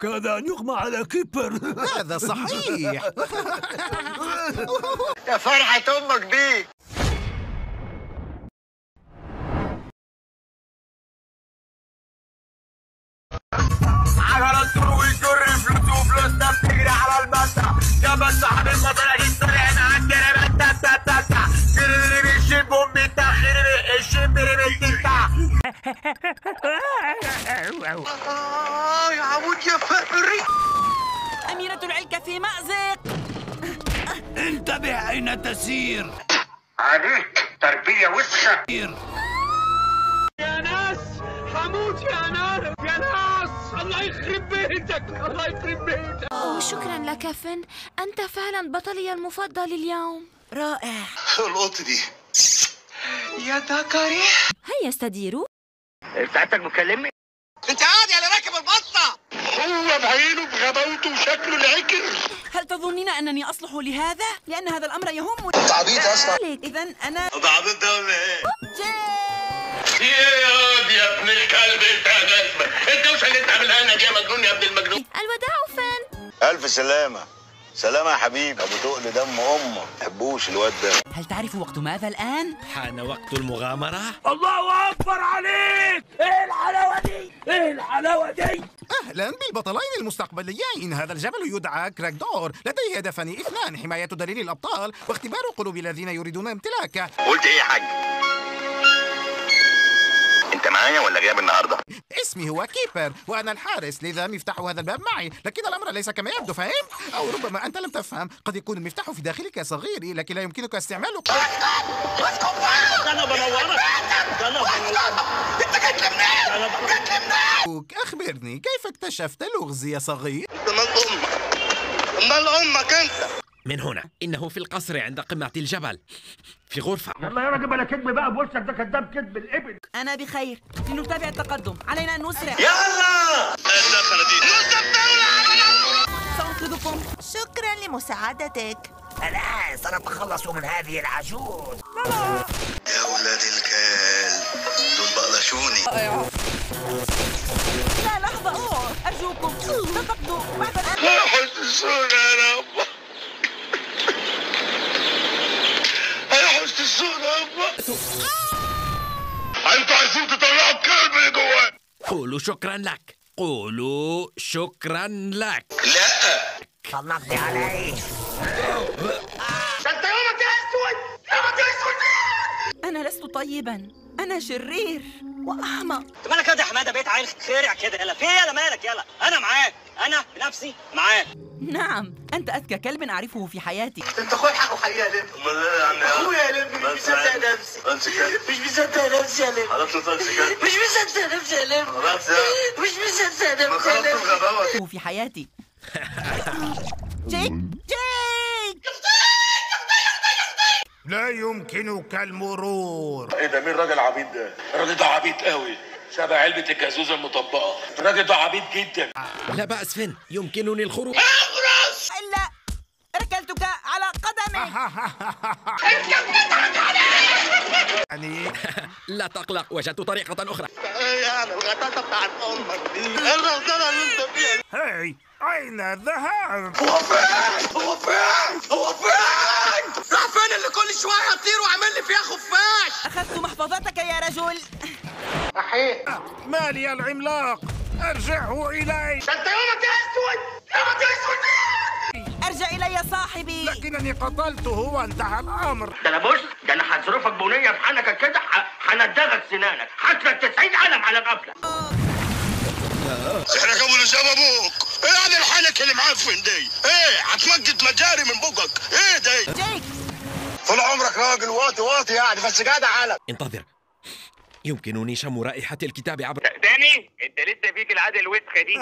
كاد أن يغمى على كيبر. هذا صحيح. يا فرحة أمك بيك. عجلة تروي ويجر فلوس وفلوسنا بتجري على المسرح. يا بس صاحب المطرح السريع عندنا بتاتا اللي بيشب أمي التأخير الشب يا عمود يا فقري. أميرة العلكة في مأزق. انتبه أين تسير. عليك تربية وسخة. يا ناس حموت يا ناس يا ناس. الله يخرب بيتك الله يخرب بيتك. أوه شكرا لك فن، أنت فعلا بطلي المفضل اليوم. رائع. القط دي يا ذكري. هيا استديروا. ساعتك بتكلمني؟ انت قاعد على راكب البطة. هو بعينه بغباوته وشكله العكر. هل تظنين أنني أصلح لهذا؟ لأن هذا الأمر يهمني. انت عبيط اصلا. إذا أنا ده عبيط ده ولا ايه؟ جاي. يا ابن الكلب انت يا جزمة. الدوشة اللي انت عاملها لنا دي يا مجنون يا ابن المجنون. الوداع فن. ألف سلامة. سلامة يا حبيبي. أبو تقل دم أمه ما بحبوش الواد ده. هل تعرف وقت ماذا الآن؟ حان وقت المغامرة. الله أكبر عليك. إيه الحلاوة دي؟ إيه الحلاوة دي؟ أهلا بالبطلين المستقبليين. هذا الجبل يدعى كراكدور، لديه هدفان اثنان: حماية دليل الأبطال واختبار قلوب الذين يريدون امتلاكه. قلت إيه يا حاج؟ أنت معايا ولا غياب النهاردة؟ اسمي هو كيبر وأنا الحارس، لذا مفتاح هذا الباب معي، لكن الأمر ليس كما يبدو، فهمت؟ أو ربما أنت لم تفهم، قد يكون المفتاح في داخلك يا صغيري لكن لا يمكنك استعماله. انا بنورك. انت جيت منين؟ أخبرني كيف اكتشفت لغز يا صغير؟ مال امك انت. من هنا إنه في القصر عند قمة الجبل في غرفة. يلا يا راجل بلا كذب بقى بوشك ده كذاب كذب الابن. أنا بخير. لنتابع التقدم. علينا أن نسرع. يلا الدخلة دي. سأنقذكم. شكرا لمساعدتك. خلاص أنا بخلص من هذه العجوز. يا ولاد الكلب دول بقلشوني. لا لحظة. أرجوكم تفقدوا بعد الآن. لا حسسونا يا رب. انتوا عايزين تطلعوا الكلب اللي جواه. قولوا شكرا لك. قولوا شكرا لك. لا طلقتي علي. ده انت يومك اسود يومك اسود. أنا لست طيبا، أنا شرير وأحمق. انت مالك يا حماده؟ بقيت عيل خارع كده. يلا في يلا مالك؟ يلا انا معاك، انا بنفسي معاك. نعم، أنت أذكى كلب أعرفه في حياتي. انت اخويا حقه حقيقة يا لمبي. امال ايه يا عم؟ اخويا يا لمبي مش مصدق نفسي. مش مصدق نفسي يا لمبي. خلاص مش مصدق نفسي يا لمبي. خلاص يا مش مصدق نفسي يا لمبي. هو في حياتي. جيك جيك. لا يمكنك المرور. ايه ده؟ مين الراجل العبيط ده؟ الراجل ده عبيط قوي، شبه علبة الجازوزة المطبقة. الراجل ده عبيط جدا. لا بأس فن، يمكنني الخروج. إلا ركلتك على قدمي. يعني لا تقلق، وجدت طريقة أخرى. يعني الغطاسة بتاعت امك دي. الغلطانة اللي انت فيها. هاي أين الذهاب؟ هو فين؟ راح فين اللي كل شوية يطير وعامل لي فيها خفاش؟ أخذت محفظتك يا رجل. صحيح. مالي العملاق، أرجعه إلي. ده انت يومك اسود يومك اسود. أرجع إلي يا صاحبي. لكنني قتلته وانتهى الأمر. ده انا بص، ده انا هصرفك بنيه في حنكك كده، هندغك سنانك، هدفك 90 قلم على غفله. احنا جابوا لسبب ابوك. ايه يعني الحنك اللي معفن دي؟ ايه هتمجد مجاري من بقك؟ ايه ده؟ جيك. طول عمرك راجل واطي يعني، بس جدع علم. انتظر، يمكنني شم رائحة الكتاب عبر. تاني انت لسه فيك العاده الوسخه دي.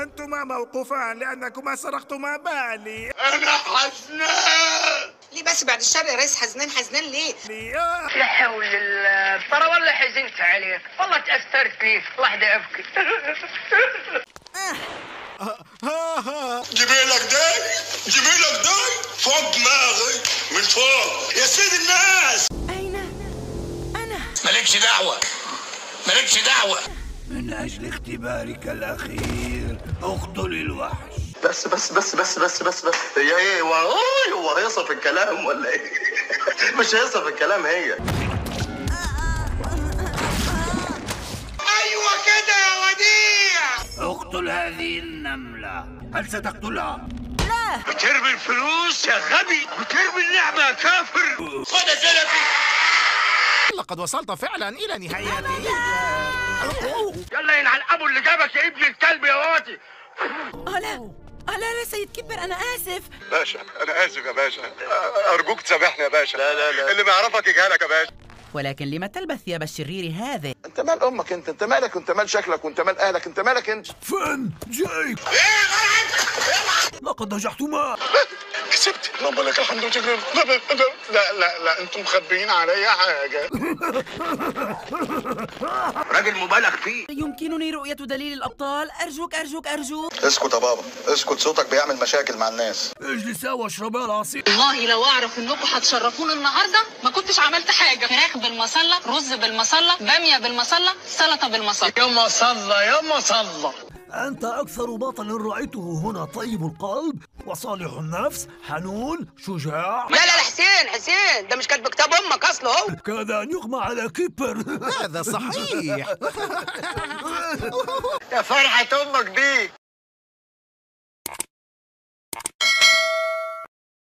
أنتما موقوفان لأنكما سرقتما بالي. انا حزنان. ليه بس بعد الشر يا ريس؟ حزنان ليه؟ لا حول الله، ترى والله حزنت عليك، والله تأثرت فيك، لحظة أبكي. جيبيلك ده فوق دماغي من فوق يا سيد الناس. أين أنا؟ مالكش دعوة. من من أجل اختبارك الأخير اقتل الوحش. بس هي ايه؟ هو هيصف في الكلام ولا ايه؟ مش هيصف في الكلام هي. ايوه كده يا وديع. اقتل هذه النملة. هل ستقتلها؟ لا. بترمي الفلوس يا غبي، بترمي اللعبة يا كافر. خد يا زلمة. لقد وصلت فعلا إلى نهايته. يلا ينعل ابو اللي جابك يا ابن الكلب يا واطي. لا سيد كبر، أنا آسف. باشا انا اسف يا باشا، ارجوك تسامحني يا باشا. لا اللي ما يعرفك يجهلك يا باشا. ولكن لما تلبس ثياب الشرير هذا؟ انت مال امك انت مالك، انت مال شكلك، وانت مال اهلك، انت مالك انت؟ فين جايك؟ لقد نجحتما. كسبت، اللهم لك الحمد والشكر. لا انتم مخبيين عليا حاجه. راجل مبالغ فيه. يمكنني رؤية دليل الأبطال؟ أرجوك. اسكت يا بابا، اسكت، صوتك بيعمل مشاكل مع الناس. اجلسا واشربا العصير. والله لو اعرف انكم هتشرفوني النهارده ما كنتش عملت حاجه. فراخ بالمصله، رز بالمصله، باميه بالمصله، سلطه بالمصله. يا مصلى. أنت أكثر بطل رأيته هنا، طيب القلب وصالح النفس، حنون، شجاع. لا حسين ده مش كاتب كتاب امك اصله هو. كاد أن يغمى على كيبر. هذا صحيح. يا فرحة امك بيك.